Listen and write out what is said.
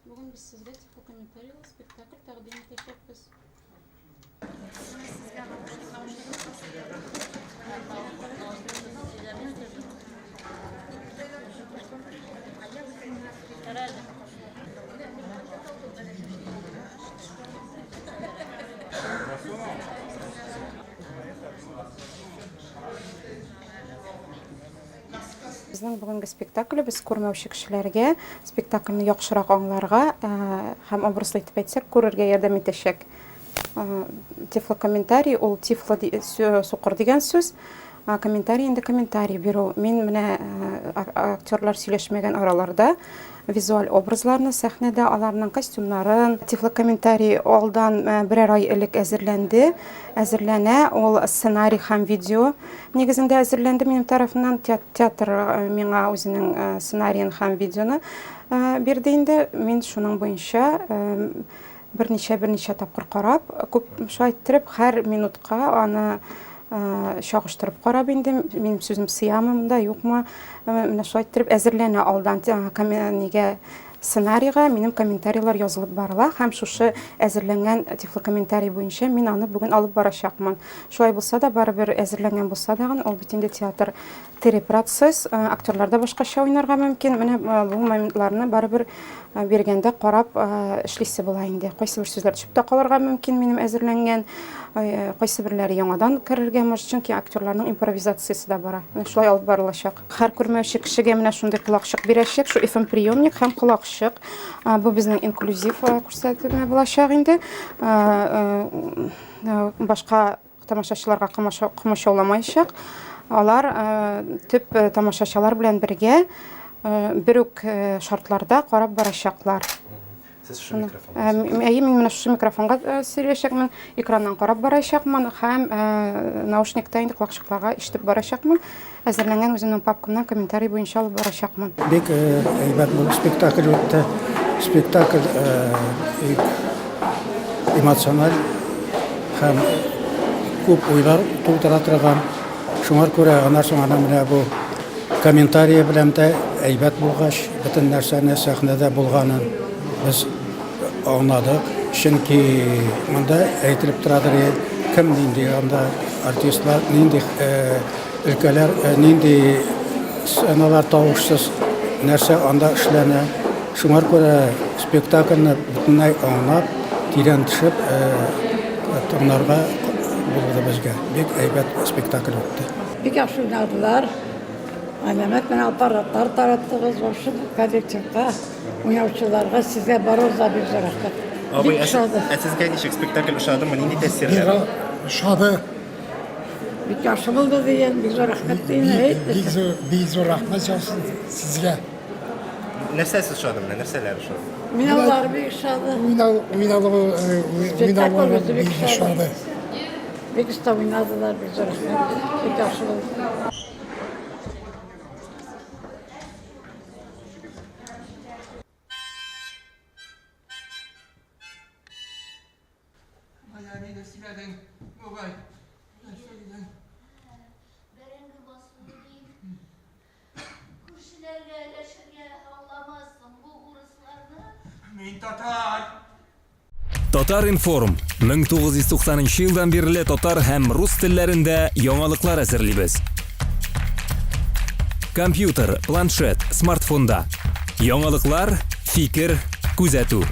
Bugün biz sizge tefo kommentariyel spektakl taqdim etecekpiz. Bizning bugungi spektaklimiz ko'rmovchi kishilarga spektaklni yaxshiroq anglarga ham obrazli etib aytsak, ko'rarga yordam etacak. Tiflo kommentariy ul tiflo so'qir degan so'z. Kommentariy endi kommentariy beru. Men mana aktyorlar сөйләшмәгән aralarda vizual obrazlarni sahnada alarning kostyumlарын tiflo kommentariy oldan birer ay элек әзерләнә. Ул сценарий һәм видео негезендә әзерләнде минем тарафымнан. Театр миңа үзенең сценарийын һәм видеоны бирде инде. Мин шуның буенча берничә тапкыр карап, күп шайтырып һәр минутка аны чагыштырып карап инде. Минем сүзем сыямы монда, юкмы? Менә шайтырып әзерләнә алдан нигә сценарийга минем комментарийлар язылып барыла һәм шушы әзерләнгән тифло комментарий буенча мин аны бүген алып барачакмын. Шулай булса да, барыбер әзерләнгән булса да, ул бит инде театр терепрацияс, актерларда башкача уйнарга мөмкин. Менә бу моментларны барыбер бергәндә карап эшлисе була инде. Кайсы бер сүзләр төшеп тә калырга мөмкин минем әзерләнгән, кайсы берләре яңадан керергә мөмкин, чөнки актерларның импровизациясе да бара. Шулай алып барылачак. Һәр күрмәүче кешегә менә шундый кулакчык бирәчәк, шу FM приемник һәм кулакчык. Бу безнең инклюзив күрсәтмә булачак инде. Башка тамашачыларга комачауламаячак. Алар төп тамашачылар белән бергә бер үк шартларда карап барачаклар. Сез шу микрофон. Мин менә шу микрофонга сөйләшәкмен, экраннан карап барачакмын һәм наушникта инде кулакчыкларга ишетеп барачакмын. Әзерләнгән үземнең папкамнан комментарий буенча алып барачакмын. Бик әйбәт бу спектакль үтте. Спектакль эмоциональ һәм күп уйлар тудыра торган. Шуңар күрә аннан соң менә бу комментарий белән дә әйбәт булгач, бөтен нәрсәне сәхнәдә булганын без аңладык. Чөнки монда әйтелеп торадыр, кем нинди анда артистлар, нинди өлкәләр, нинди сценалар тавышсыз нәрсә анда эшләнә. Шуңар күрә спектакльне бөтенләй аңлап, тирән төшеп тыңларга булды безгә. Бик әйбәт спектакль үтте. Бик яхшы уйнадылар. Әләмәт менә аппараттар тараттыгыз ошо коллективка, уйнаучыларга, сезгә барыгызга бик зур рәхмәт. Абый, сезгә ничек спектакль ошадымы? Нинди тәэсирләр? Ошады. Бик яхшы булды дигән, бик зур рәхмәт дигән. Бик зур рәхмәт сезгә. Нәрсәсе ошадымы? Нәрсәләр ошады? Мин алар бик ошады. Уйналыгы бик ошады. Бик оста уйнадылар, бик зур рәхмәт. Бик яхшы булды. Berengi basılı değil. Kuşilerle eleşirge ağlamazsın bu uruslarını. Min Tatar. Татар информ 1990 елдан бирле татар һәм рус телләрендә яңалыклар әзерлибез. Компьютер, планшет, смартфонда. Яңалыклар, фикер, күзәтү.